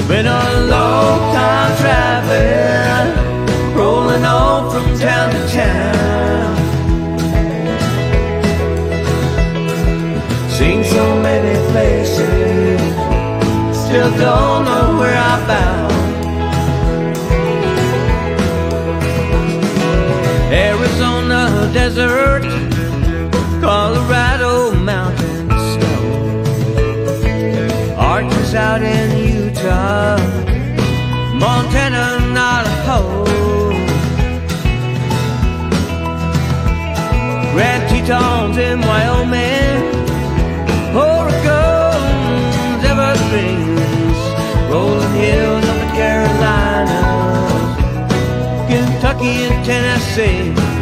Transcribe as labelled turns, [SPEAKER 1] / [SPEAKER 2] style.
[SPEAKER 1] Been a long time traveling, rolling on from town to town. Seen so many places, still don't know where I'm bound. Arizona desert, Colorado mountain snow, Arches out in Utah, Montana, Navajo, Grand Tetons in Wyoming, Oregon's Everglades, rolling hills of the Carolinas, Kentucky and Tennessee.